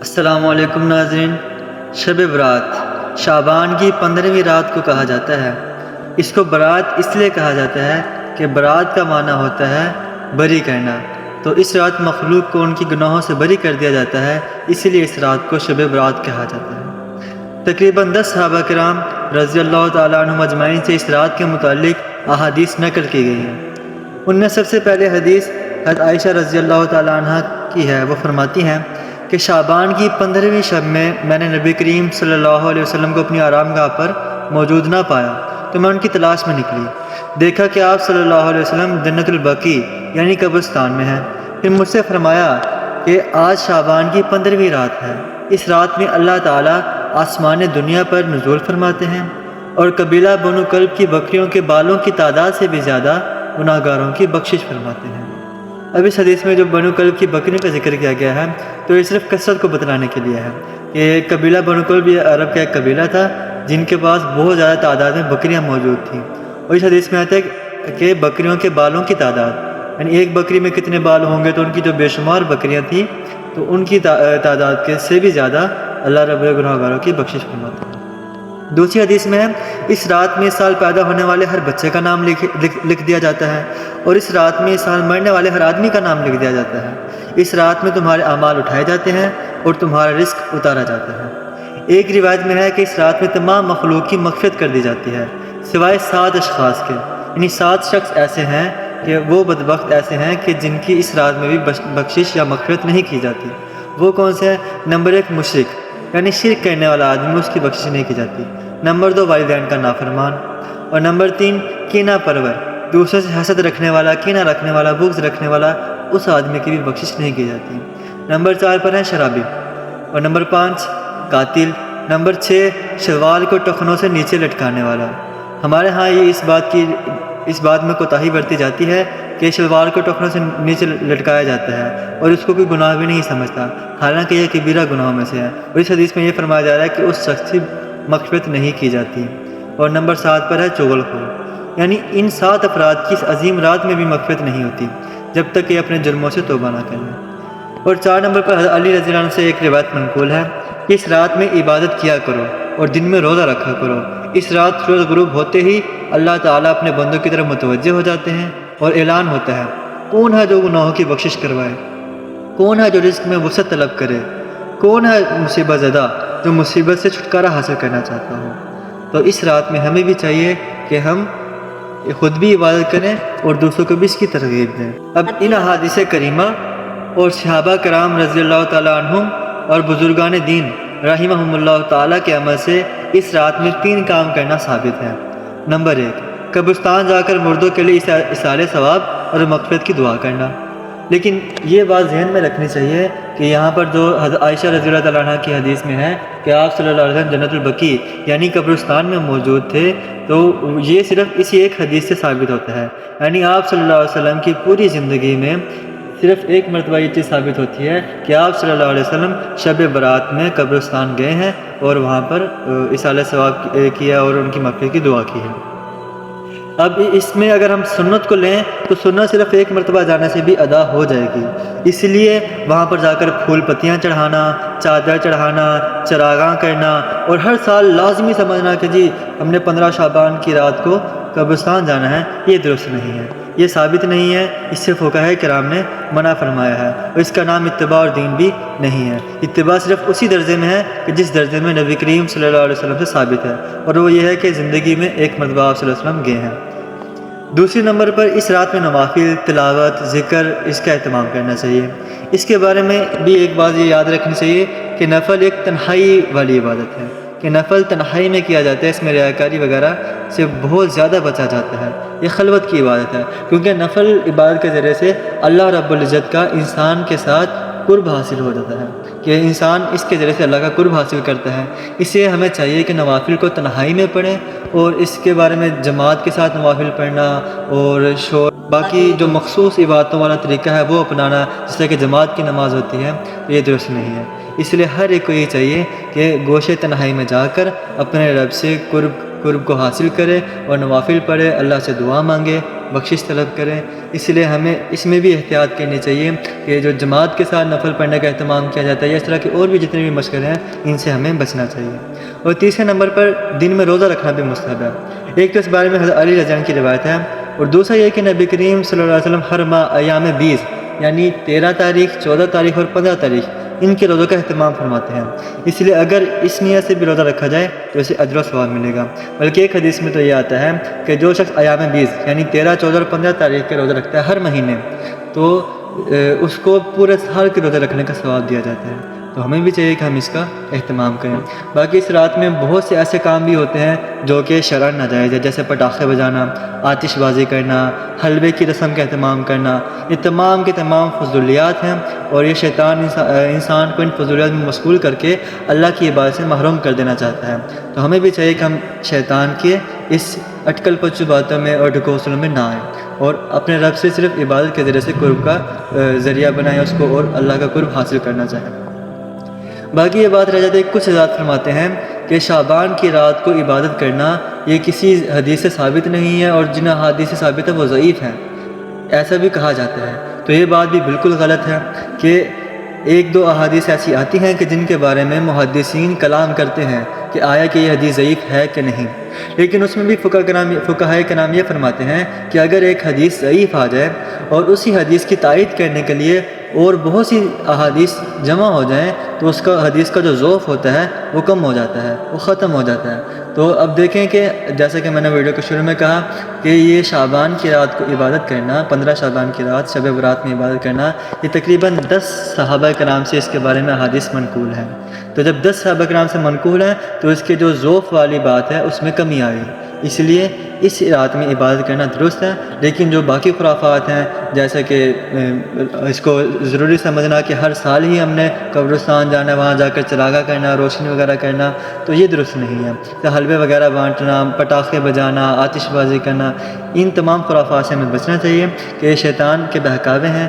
السلام علیکم ناظرین۔ شب برات شعبان کی 15ویں رات کو کہا جاتا ہے۔ اس کو برات اس لیے کہا جاتا ہے کہ برات کا معنی ہوتا ہے بری کرنا، تو اس رات مخلوق کو ان کی گناہوں سے بری کر دیا جاتا ہے، اسی لیے اس رات کو شب برات کہا جاتا ہے۔ تقریباً 10 صحابہ کرام رضی اللہ تعالیٰ عنہم اجمعین سے اس رات کے متعلق احادیث نقل کی گئی ہیں۔ ان میں سب سے پہلے حدیث حضرت عائشہ رضی اللہ تعالیٰ عنہ کی ہے۔ وہ فرماتی ہیں کہ شعبان کی 15ویں شب میں نے نبی کریم صلی اللہ علیہ وسلم کو اپنی آرام گاہ پر موجود نہ پایا، تو میں ان کی تلاش میں نکلی۔ دیکھا کہ آپ صلی اللہ علیہ وسلم جنت البقیع یعنی قبرستان میں ہیں۔ پھر مجھ سے فرمایا کہ آج شعبان کی 15ویں رات ہے، اس رات میں اللہ تعالیٰ آسمان دنیا پر نزول فرماتے ہیں اور قبیلہ بنو کلب کی بکریوں کے بالوں کی تعداد سے بھی زیادہ گناہ گاروں کی بخشش فرماتے ہیں۔ اب اس حدیث میں جو بنو کلب کی بکریوں کا ذکر کیا گیا ہے تو یہ صرف کثرت کو بتلانے کے لیے ہے کہ قبیلہ بنو کلب یہ عرب کا ایک قبیلہ تھا جن کے پاس بہت زیادہ تعداد میں بکریاں موجود تھیں، اور اس حدیث میں آتا ہے کہ بکریوں کے بالوں کی تعداد، یعنی ایک بکری میں کتنے بال ہوں گے، تو ان کی جو بے شمار بکریاں تھیں تو ان کی تعداد کے سے بھی زیادہ اللہ رب گناہ گاروں کی بخشش فرماتا ہے۔ دوسری حدیث میں ہے اس رات میں اس سال پیدا ہونے والے ہر بچے کا نام لکھ دیا جاتا ہے، اور اس رات میں اس سال مرنے والے ہر آدمی کا نام لکھ دیا جاتا ہے۔ اس رات میں تمہارے اعمال اٹھائے جاتے ہیں اور تمہارا رزق اتارا جاتا ہے۔ ایک روایت میں ہے کہ اس رات میں تمام مخلوق کی مغفرت کر دی جاتی ہے سوائے 7 اشخاص کے، یعنی 7 شخص ایسے ہیں کہ وہ بدبخت ایسے ہیں کہ جن کی اس رات میں بھی بخشش یا مغفرت نہیں کی جاتی۔ وہ کون سے ہیں؟ نمبر 1 مشرک، یعنی شرک کرنے والا آدمی، اس کی بخشش نہیں کی جاتی۔ نمبر 2 والدین کا نافرمان، اور نمبر 3 کینہ پرور، دوسرے سے حسد رکھنے والا، کینہ رکھنے والا، بغض رکھنے والا، اس آدمی کی بھی بخشش نہیں کی جاتی۔ نمبر 4 پر ہے شرابی، اور نمبر 5 قاتل، نمبر 6 شلوار کو ٹخنوں سے نیچے لٹکانے والا۔ ہمارے ہاں یہ اس بات میں کوتاہی برتی جاتی ہے کہ شلوار کو ٹخنوں سے نیچے لٹکایا جاتا ہے اور اس کو کوئی گناہ بھی نہیں سمجھتا، حالانکہ یہ کبیرہ گناہوں میں سے ہے، اور اس حدیث میں یہ فرمایا جا رہا ہے کہ اس شخص کی مغفرت نہیں کی جاتی۔ اور نمبر 7 پر ہے چغل خور، یعنی ان 7 افراد کی اس عظیم رات میں بھی مغفرت نہیں ہوتی جب تک کہ اپنے جرموں سے توبہ نہ کریں۔ اور 4 نمبر پر حضرت علی رضی اللہ عنہ سے ایک روایت منقول ہے کہ اس رات میں عبادت کیا کرو اور دن میں روزہ رکھا کرو۔ اس رات سورج غروب ہوتے ہی اللہ تعالیٰ اپنے بندوں کی طرف متوجہ ہو جاتے ہیں اور اعلان ہوتا ہے، کون ہے جو گناہوں کی بخشش کروائے، کون ہے جو رزق میں وسعت طلب کرے، کون ہے مصیبت زدہ جو مصیبت سے چھٹکارا حاصل کرنا چاہتا ہو۔ تو اس رات میں ہمیں بھی چاہیے کہ ہم خود بھی عبادت کریں اور دوسروں کو بھی اس کی ترغیب دیں۔ اب ان احادیث کریمہ اور صحابہ کرام رضی اللہ تعالیٰ عنہم اور بزرگان دین رحمہم اللہ تعالیٰ کے عمل سے اس رات میں 3 کام کرنا ثابت ہے۔ نمبر 1 قبرستان جا کر مردوں کے لیے اصالِ ثواب اور مغفرت کی دعا کرنا۔ لیکن یہ بات ذہن میں رکھنی چاہیے کہ یہاں پر جو حضرت عائشہ رضی اللہ تعالیٰ عنہ کی حدیث میں ہے کہ آپ صلی اللہ علیہ وسلم جنت البقیع یعنی قبرستان میں موجود تھے، تو یہ صرف اسی ایک حدیث سے ثابت ہوتا ہے، یعنی آپ صلی اللہ علیہ وسلم کی پوری زندگی میں صرف ایک مرتبہ یہ چیز ثابت ہوتی ہے کہ آپ صلی اللہ علیہ وسلم شب برات میں قبرستان گئے ہیں اور وہاں پر اصالِ ثواب کیا اور ان کی مغفرت کی دعا کی ہے۔ اب اس میں اگر ہم سنت کو لیں تو سنت صرف ایک مرتبہ جانے سے بھی ادا ہو جائے گی، اس لیے وہاں پر جا کر پھول پتیاں چڑھانا، چادر چڑھانا، چراغاں کرنا اور ہر سال لازمی سمجھنا کہ جی ہم نے 15 شعبان کی رات کو قبرستان جانا ہے، یہ درست نہیں ہے، یہ ثابت نہیں ہے، اس سے فقہاء کرام نے منع فرمایا ہے، اور اس کا نام اتباع اور دین بھی نہیں ہے۔ اتباع صرف اسی درجے میں ہے کہ جس درجے میں نبی کریم صلی اللہ علیہ وسلم سے ثابت ہے، اور وہ یہ ہے کہ زندگی میں ایک مرتبہ آپ صلی اللہ علیہ وسلم گئے ہیں۔ دوسری نمبر پر اس رات میں نوافل، تلاوت، ذکر، اس کا اہتمام کرنا چاہیے۔ اس کے بارے میں بھی ایک بات یہ یاد رکھنی چاہیے کہ نفل ایک تنہائی والی عبادت ہے، کہ نفل تنہائی میں کیا جاتا ہے، اس میں ریاکاری وغیرہ سے بہت زیادہ بچا جاتا ہے، یہ خلوت کی عبادت ہے، کیونکہ نفل عبادت کے ذریعے سے اللہ رب العزت کا انسان کے ساتھ قرب حاصل ہو جاتا ہے، کہ انسان اس کے ذریعے سے اللہ کا قرب حاصل کرتا ہے۔ اس لیے ہمیں چاہیے کہ نوافل کو تنہائی میں پڑھیں، اور اس کے بارے میں جماعت کے ساتھ نوافل پڑھنا اور باقی جو مخصوص عبادتوں والا طریقہ ہے وہ اپنانا، جس طرح کہ جماعت کی نماز ہوتی ہے، یہ درست نہیں ہے۔ اس لیے ہر ایک کو یہ چاہیے کہ گوشے تنہائی میں جا کر اپنے رب سے قرب کو حاصل کرے اور نوافل پڑھے، اللہ سے دعا مانگے، بخشش طلب کرے۔ اس لیے ہمیں اس میں بھی احتیاط کرنی چاہیے کہ جو جماعت کے ساتھ نفل پڑھنے کا اہتمام کیا جاتا ہے یا اس طرح کے اور بھی جتنے بھی مشغلے ہیں ان سے ہمیں بچنا چاہیے۔ اور تیسرے نمبر پر دن میں روزہ رکھنا بھی مستحب ہے۔ ایک تو اس بارے میں حضرت علی رضی اللہ عنہ کی روایت ہے، اور دوسرا یہ کہ نبی کریم صلی اللہ علیہ وسلم ہر ماہ ایام 20 یعنی 13 تاریخ، 14 تاریخ اور 15 تاریخ ان کے روزوں کا اہتمام فرماتے ہیں۔ اس لیے اگر اس نیت سے بھی روزہ رکھا جائے تو اسے اجر و ثواب ملے گا۔ بلکہ ایک حدیث میں تو یہ آتا ہے کہ جو شخص ایام 20 یعنی 13، 14 اور 15 تاریخ کے روزہ رکھتا ہے ہر مہینے، تو اس کو پورے سال کے روزہ رکھنے کا ثواب دیا جاتا ہے۔ تو ہمیں بھی چاہیے کہ ہم اس کا اہتمام کریں۔ باقی اس رات میں بہت سے ایسے کام بھی ہوتے ہیں جو کہ شرعاً ناجائز ہے، جیسے پٹاخے بجانا، آتش بازی کرنا، حلوے کی رسم کا اہتمام کرنا۔ یہ تمام کے تمام فضولیات ہیں، اور یہ شیطان انسان کو ان فضولیات میں مشغول کر کے اللہ کی عبادت سے محروم کر دینا چاہتا ہے۔ تو ہمیں بھی چاہیے کہ ہم شیطان کے اس اٹکل پچو باتوں میں اور ڈھکوسلوں میں نہ آئیں، اور اپنے رب سے صرف عبادت کے ذریعے سے قرب کا ذریعہ بنائیں اس کو، اور اللہ کا قرب حاصل کرنا چاہیں۔ باقی یہ بات رہ جاتی ہے، کچھ حضرات فرماتے ہیں کہ شعبان کی رات کو عبادت کرنا یہ کسی حدیث سے ثابت نہیں ہے، اور جن احادیث سے ثابت ہے وہ ضعیف ہیں، ایسا بھی کہا جاتا ہے۔ تو یہ بات بھی بالکل غلط ہے کہ ایک دو احادیث ایسی آتی ہیں کہ جن کے بارے میں محدثین کلام کرتے ہیں کہ آیا کہ یہ حدیث ضعیف ہے کہ نہیں، لیکن اس میں بھی فقہائے کرام یہ فرماتے ہیں کہ اگر ایک حدیث ضعیف آ جائے اور اسی حدیث کی تائید کرنے کے لیے اور بہت سی احادیث جمع ہو جائیں تو اس کا حدیث کا جو ذوف ہوتا ہے وہ کم ہو جاتا ہے، وہ ختم ہو جاتا ہے۔ تو اب دیکھیں کہ جیسا کہ میں نے ویڈیو کے شروع میں کہا کہ یہ شعبان کی رات کو عبادت کرنا، 15 شعبان کی رات شب برات میں عبادت کرنا، یہ تقریباً 10 صحابہ کرام سے اس کے بارے میں احادیث منقول ہیں۔ تو جب 10 صحابہ کرام سے منقول ہیں تو اس کے جو ذوف والی بات ہے اس میں کمی آئی، اس لیے اس رات میں عبادت کرنا درست ہے۔ لیکن جو باقی خرافات ہیں، جیسے کہ اس کو ضروری سمجھنا کہ ہر سال ہی ہم نے قبرستان جانا ہے، وہاں جا کر چراغاں کرنا، روشنی وغیرہ کرنا، تو یہ درست نہیں ہے۔ تو حلوے وغیرہ بانٹنا، پٹاخے بجانا، آتش بازی کرنا، ان تمام خرافات سے ہمیں بچنا چاہیے کہ یہ شیطان کے بہکاوے ہیں۔